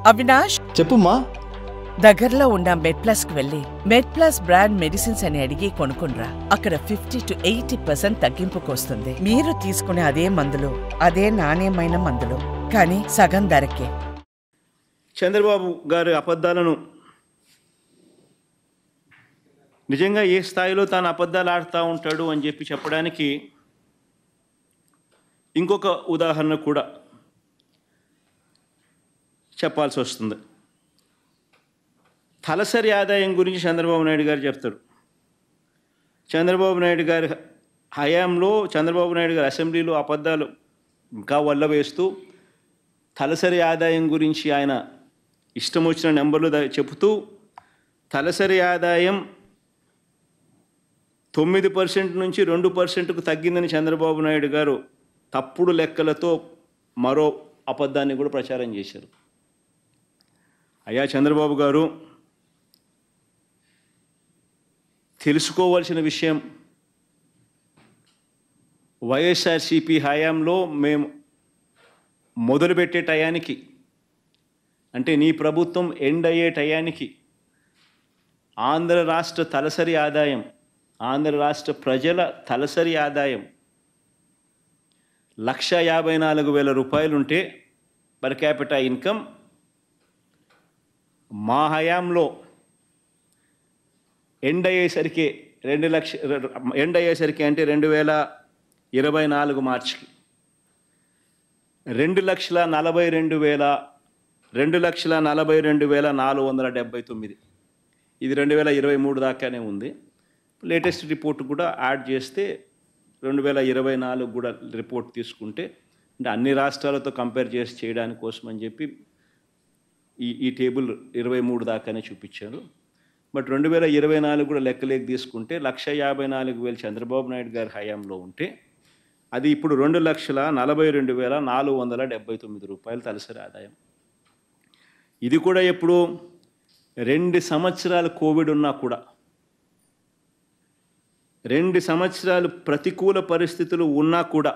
అవినాష్, చెప్పుమ్మా. దగ్గరలో ఉన్న మెడ్ప్లస్కి వెళ్ళి మెడ్ప్లస్ బ్రాండ్ మెడిసిన్స్ అని అడిగి కొనుక్కునరా. అక్కడ 50 to 80% తగ్గింపుకు వస్తుంది. మీరు తీసుకునే అదే మందులు, అదే నాణ్యమైన మందులు, కానీ సగం ధరకే. చంద్రబాబు గారి అబద్ధాలను నిజంగా ఏ స్థాయిలో తాను అబద్ధాలు ఆడుతూ ఉంటాడు అని చెప్పి చెప్పడానికి ఇంకొక ఉదాహరణ కూడా చెప్పాల్సి వస్తుంది. తలసరి ఆదాయం గురించి చంద్రబాబు నాయుడు గారు చెప్తారు. చంద్రబాబు నాయుడు గారి హయాంలో చంద్రబాబు నాయుడు గారి అసెంబ్లీలో అబద్ధాలు ఇంకా వల్ల వేస్తూ తలసరి ఆదాయం గురించి ఆయన ఇష్టం వచ్చిన నెంబర్లు చెబుతూ తలసరి ఆదాయం 9% నుంచి 2%కు తగ్గిందని చంద్రబాబు నాయుడు గారు తప్పుడు లెక్కలతో మరో అబద్ధాన్ని కూడా ప్రచారం చేశారు. అయ్యా చంద్రబాబు గారు, తెలుసుకోవాల్సిన విషయం, వైఎస్ఆర్సీపీ హయాంలో మేము మొదలుపెట్టే టయానికి, అంటే నీ ప్రభుత్వం ఎండ్ అయ్యే టయానికి ఆంధ్ర రాష్ట్ర తలసరి ఆదాయం, ఆంధ్ర రాష్ట్ర ప్రజల తలసరి ఆదాయం 1,54,000 రూపాయలుంటే పర్ క్యాపిటా ఇన్కమ్, మా హయాంలో ఎండ్ అయ్యేసరికి అంటే 2024 మార్చికి 2,42,479. ఇది 2023 దాకానే ఉంది. లేటెస్ట్ రిపోర్ట్ కూడా యాడ్ చేస్తే 2024 కూడా రిపోర్ట్ తీసుకుంటే, అంటే అన్ని రాష్ట్రాలతో కంపేర్ చేసి చేయడానికి కోసం అని చెప్పి ఈ టేబుల్ 23 దాకానే చూపించారు. బట్ 2024 కూడా లెక్కలేకి తీసుకుంటే 1,54,000 చంద్రబాబు నాయుడు గారి హయాంలో ఉంటే అది ఇప్పుడు 2,42,479 రూపాయలు తలసరి ఆదాయం. ఇది కూడా ఎప్పుడు 2 సంవత్సరాలు కోవిడ్ ఉన్నా కూడా, 2 సంవత్సరాలు ప్రతికూల పరిస్థితులు ఉన్నా కూడా.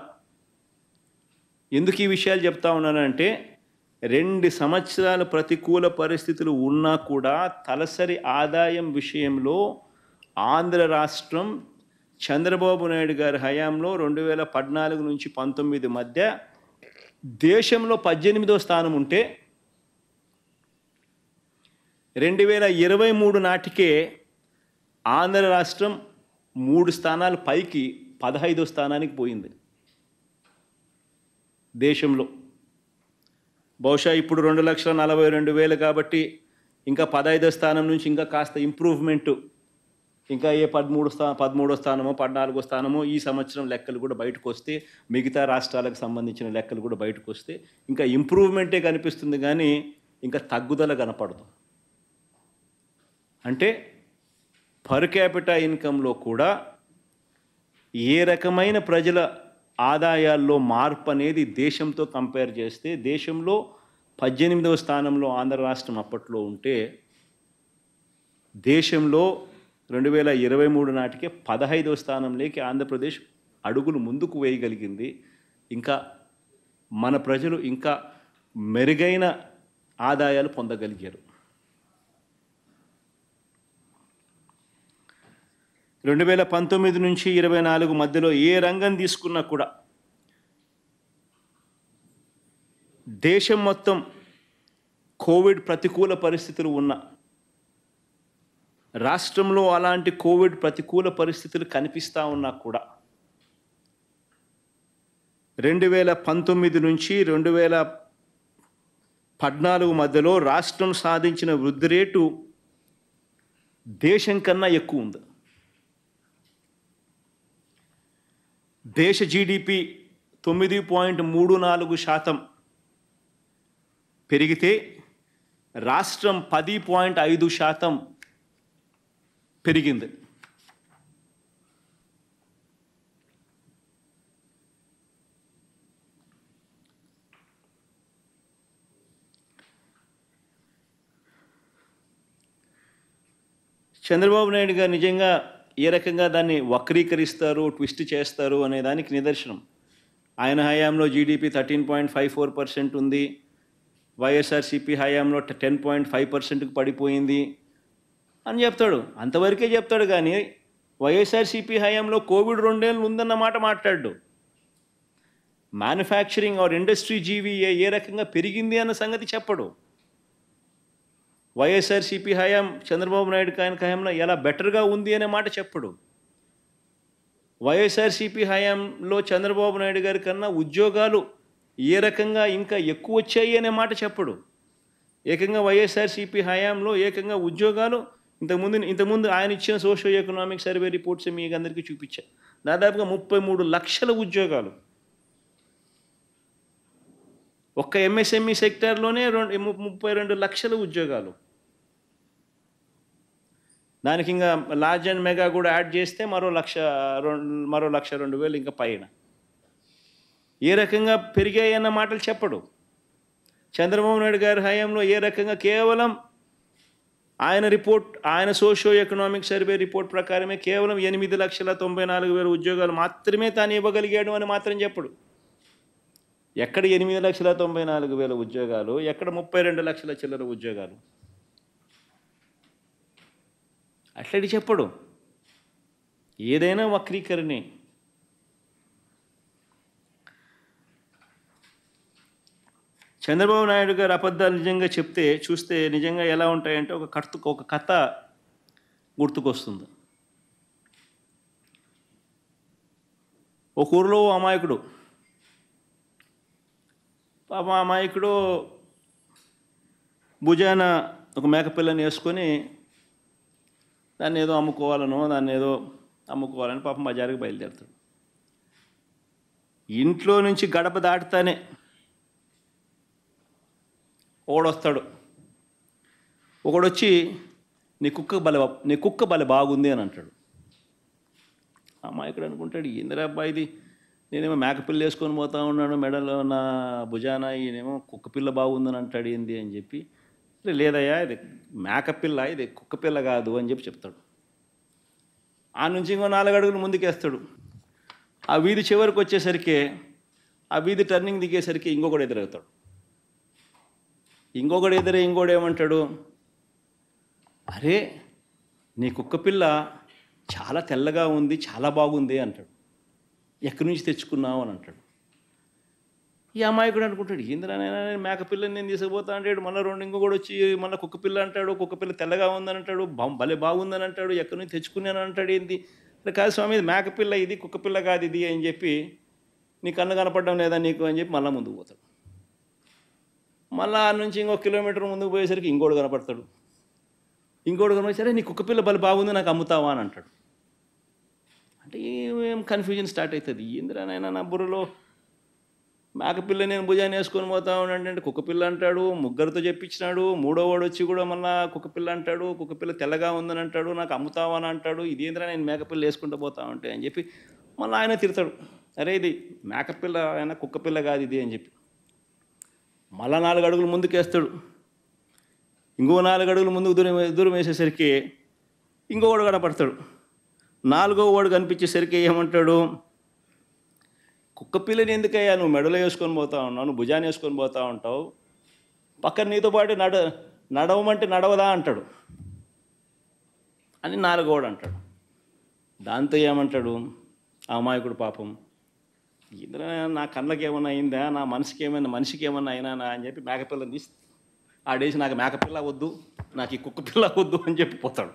ఎందుకు ఈ విషయాలు చెప్తా ఉన్నానంటే 2 సంవత్సరాల ప్రతికూల పరిస్థితులు ఉన్నా కూడా తలసరి ఆదాయం విషయంలో ఆంధ్ర రాష్ట్రం చంద్రబాబు నాయుడు గారి హయాంలో 2014 నుంచి 19 మధ్య దేశంలో 18వ స్థానం ఉంటే 2023 నాటికే ఆంధ్ర రాష్ట్రం 3 స్థానాలు పైకి 15వ స్థానానికి పోయింది దేశంలో. బహుశా ఇప్పుడు 2,42,000 కాబట్టి ఇంకా 15వ స్థానం నుంచి ఇంకా కాస్త ఇంప్రూవ్మెంటు, ఇంకా ఏ 13వ స్థానమో 14వ స్థానమో ఈ సంవత్సరం లెక్కలు కూడా బయటకు వస్తే, మిగతా రాష్ట్రాలకు సంబంధించిన లెక్కలు కూడా బయటకు వస్తే ఇంకా ఇంప్రూవ్మెంటే కనిపిస్తుంది, కానీ ఇంకా తగ్గుదల కనపడదు. అంటే పర్ క్యాపిటా ఇన్కంలో కూడా ఏ రకమైన ప్రజల ఆదాయాల్లో మార్పు అనేది దేశంతో కంపేర్ చేస్తే దేశంలో 18వ స్థానంలో ఆంధ్ర రాష్ట్రం అప్పట్లో ఉంటే దేశంలో 2023 నాటికే 15వ స్థానంలోకి ఆంధ్రప్రదేశ్ అడుగులు ముందుకు వేయగలిగింది. ఇంకా మన ప్రజలు ఇంకా మెరుగైన ఆదాయాలు పొందగలిగారు. 2019 నుంచి 24 మధ్యలో ఏ రంగం తీసుకున్నా కూడా దేశం మొత్తం కోవిడ్ ప్రతికూల పరిస్థితులు ఉన్న రాష్ట్రంలో అలాంటి కోవిడ్ ప్రతికూల పరిస్థితులు కనిపిస్తూ ఉన్నా కూడా 2019 నుంచి 2014 మధ్యలో రాష్ట్రం సాధించిన వృద్ధి రేటు దేశం కన్నా ఎక్కువ ఉంది. దేశ జీడిపి 9.34% పెరిగితే రాష్ట్రం 10.5% పెరిగింది. చంద్రబాబు నాయుడు గారు నిజంగా ఏ రకంగా దాన్ని వక్రీకరిస్తారు, ట్విస్ట్ చేస్తారు అనే దానికి నిదర్శనం. ఆయన హయాంలో జీడిపి 13.54% ఉంది. వైఎస్ఆర్సీపీ హయాంలో 10.5%కి పడిపోయింది అని చెప్తాడు. అంతవరకే చెప్తాడు కానీ వైఎస్ఆర్సీపీ హయాంలో కోవిడ్ 2 ఏళ్ళు ఉందన్న మాట మాట్లాడు. మ్యానుఫ్యాక్చరింగ్ ఆర్ ఇండస్ట్రీ జీవీఏ ఏ రకంగా పెరిగింది అన్న సంగతి చెప్పడు. వైఎస్ఆర్సీపీ హయాం చంద్రబాబు నాయుడు హయాంలో ఎలా బెటర్గా ఉంది అనే మాట చెప్పడు. వైఎస్ఆర్సీపీ హయాంలో చంద్రబాబు నాయుడు గారి కన్నా ఉద్యోగాలు ఏ రకంగా ఇంకా ఎక్కువ వచ్చాయి అనే మాట చెప్పడు. ఏకంగా వైఎస్ఆర్సీపీ హయాంలో ఏకంగా ఉద్యోగాలు ఇంతకుముందు ఆయన ఇచ్చిన సోషియో ఎకనామిక్ సర్వే రిపోర్ట్స్ మీకు అందరికీ చూపించారు. దాదాపుగా 33 లక్షల ఉద్యోగాలు ఒక్క ఎంఎస్ఎంఈ సెక్టార్లోనే 32 లక్షల ఉద్యోగాలు. దానికి ఇంకా లార్జ్ అండ్ మెగా కూడా యాడ్ చేస్తే మరో 1,02,000 ఇంకా పైన. ఏ రకంగా పెరిగాయన్న మాటలు చెప్పడు. చంద్రబాబు నాయుడు గారి హయాంలో ఏ రకంగా కేవలం ఆయన సోషియో ఎకనామిక్ సర్వే రిపోర్ట్ ప్రకారమే కేవలం 8,94,000 ఉద్యోగాలు మాత్రమే తాను ఇవ్వగలిగాడు అని మాత్రం చెప్పడు. ఎక్కడ 8,94,000 ఉద్యోగాలు, ఎక్కడ 32 లక్షల చిల్లర ఉద్యోగాలు, అట్లడి చెప్పడు. ఏదైనా వక్రీకరణే. చంద్రబాబు నాయుడు గారు అబద్ధాలు నిజంగా చూస్తే నిజంగా ఎలా ఉంటాయంటే ఒక కథ గుర్తుకొస్తుంది. ఒక ఊరిలో అమాయకుడు భుజాన ఒక మేకపిల్లని వేసుకొని దాన్ని ఏదో అమ్ముకోవాలని పాపం బజారుకి బయలుదేరుతాడు. ఇంట్లో నుంచి గడప దాటుతానే ఒకడొస్తాడు. ఒకడొచ్చి నీ కుక్క బలే బాగుంది అని అంటాడు. అమాయకుడు అనుకుంటాడు, ఏందిరా అబ్బాయి ఇది, నేనేమో మేకపిల్ల వేసుకొని పోతా ఉన్నాను, మెడలో నా భుజాన, ఈయనేమో కుక్కపిల్ల బాగుందని అంటాడు ఏంది అని చెప్పి, లేదయ్యా ఇది మేకపిల్ల, ఇది కుక్కపిల్ల కాదు అని చెప్తాడు. ఆ నుంచి ఇంకో 4 అడుగులు ముందుకేస్తాడు. ఆ వీధి చివరికి వచ్చేసరికి, ఆ వీధి టర్నింగ్ దిగేసరికి ఇంకొకడు ఎదురవుతాడు. ఇంకోడు ఏమంటాడు, అరే నీ కుక్కపిల్ల చాలా తెల్లగా ఉంది, చాలా బాగుంది అంటాడు. ఎక్కడి నుంచి తెచ్చుకున్నావు అని అంటాడు. ఈ అమాయకుడు అనుకుంటాడు, ఏంద్రనైనా మేకపిల్లని నేను తీసుకుపోతా అంటాడు. మళ్ళీ ఇంకొకడు వచ్చి మళ్ళీ కుక్కపిల్ల అంటాడు. కుక్కపిల్ల తెల్లగా ఉందని అంటాడు, భలే బాగుందని అంటాడు, ఎక్కడి నుంచి తెచ్చుకున్నాను అంటాడు. ఏంది కాదు స్వామి, ఇది మేకపిల్ల, ఇది కుక్కపిల్ల కాదు ఇది అని చెప్పి, నీ కన్ను కనపడడం లేదా నీకు అని చెప్పి మళ్ళీ ముందుకు పోతాడు. మళ్ళీ ఆ నుంచి ఇంకొక కిలోమీటర్ ముందుకు పోయేసరికి ఇంకోడు కనపడతాడు. ఇంకోడు కనపడి, నీ కుక్కపిల్ల బలి బాగుంది, నాకు అమ్ముతావా అని అంటాడు. అంటే ఏం కన్ఫ్యూజన్ స్టార్ట్ అవుతుంది. ఏంద్రనైనా నా బుర్రలో మేకపిల్ల నేను భుజాన్ని వేసుకొని పోతా ఉన్నాడంటే కుక్కపిల్ల అంటాడు, ముగ్గురితో చెప్పించినాడు, 3వ వాడు వచ్చి కూడా మళ్ళీ కుక్కపిల్ల అంటాడు, కుక్కపిల్ల తెల్లగా ఉందని అంటాడు, నాకు అమ్ముతావా అని అంటాడు. ఇదేంద్రా నేను మేకపిల్ల వేసుకుంటూ పోతా ఉంటే అని చెప్పి మళ్ళీ ఆయన తిడతాడు, అరే ఇది మేకపిల్ల ఆయన కుక్కపిల్ల కాదు ఇది అని చెప్పి. మళ్ళా 4 అడుగులు ముందుకేస్తాడు. ఇంకో 4 అడుగులు ముందుకు దూరం వేసేసరికి ఇంకొకడు కనపడతాడు. 4వ వాడు కనిపించేసరికి ఏమంటాడు, కుక్కపిల్లని ఎందుకయ్యా నువ్వు మెడలో వేసుకొని పోతా ఉన్నావు, నువ్వు భుజాన్ని వేసుకొని పోతా ఉంటావు, పక్కన నీతో పాటు నడవమంటే నడవదా అంటాడు అని 4వ వాడు అంటాడు. దాంతో ఏమంటాడు ఆ అమాయకుడు, పాపం ఇందులో నా కళ్ళకి ఏమన్నా అయిందా, నా మనిషికి ఏమన్నా అయినా అని చెప్పి మేకపిల్లని తీసి ఆడేసి, నాకు మేకపిల్ల వద్దు, నాకు ఈ కుక్కపిల్ల వద్దు అని చెప్పి పోతాడు.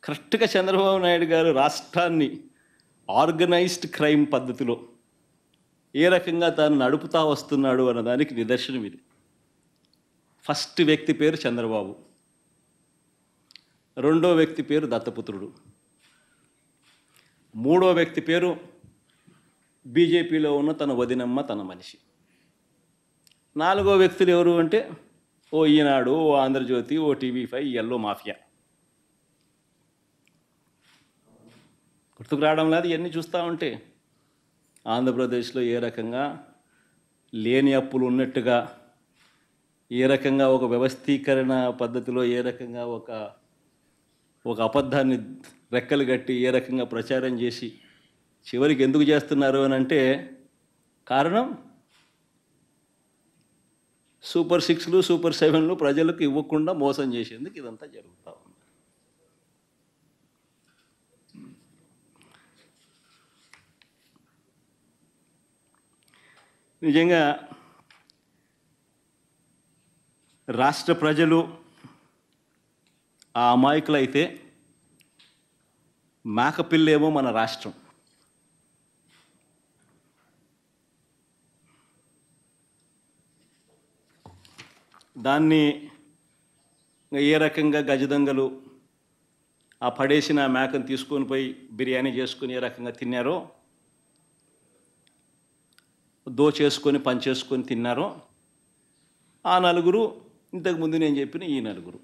కరెక్ట్గా చంద్రబాబు నాయుడు గారు రాష్ట్రాన్ని ఆర్గనైజ్డ్ క్రైమ్ పద్ధతిలో ఏ రకంగా తాను నడుపుతా వస్తున్నాడు అన్నదానికి నిదర్శనం ఇది. ఫస్ట్ వ్యక్తి పేరు చంద్రబాబు, 2వ వ్యక్తి పేరు దత్తపుత్రుడు, 3వ వ్యక్తి పేరు బీజేపీలో ఉన్న తన వదినమ్మ, తన మనిషి. 4వ వ్యక్తులు ఎవరు అంటే ఓ ఈనాడు, ఓ ఆంధ్రజ్యోతి, ఓ టీవీ5, ఎల్లో మాఫియా. గుర్తుకు రావడం లేదు ఇవన్నీ చూస్తూ ఉంటే. ఆంధ్రప్రదేశ్లో ఏ రకంగా లేని అప్పులు ఉన్నట్టుగా, ఏ రకంగా ఒక వ్యవస్థీకరణ పద్ధతిలో, ఏ రకంగా ఒక అబద్ధాన్ని రెక్కలు కట్టి ఏ రకంగా ప్రచారం చేసి చివరికి ఎందుకు చేస్తున్నారు అని అంటే కారణం సూపర్ 6లు సూపర్ 7లు ప్రజలకు ఇవ్వకుండా మోసం చేసేందుకు ఇదంతా జరుగుతూ ఉంది. నిజంగా రాష్ట్ర ప్రజలు ఆ అమాయకులైతే మేకపిల్లేమో మన రాష్ట్రం. దాన్ని ఏ రకంగా గజదొంగలు ఆ పడేసిన మేకను తీసుకొని పోయి బిర్యానీ చేసుకొని ఏ రకంగా తిన్నారో, దోచేసుకొని పంచేసుకొని తిన్నారో ఆ నలుగురు ఇంతకుముందు నేను చెప్పిన ఈ నలుగురు.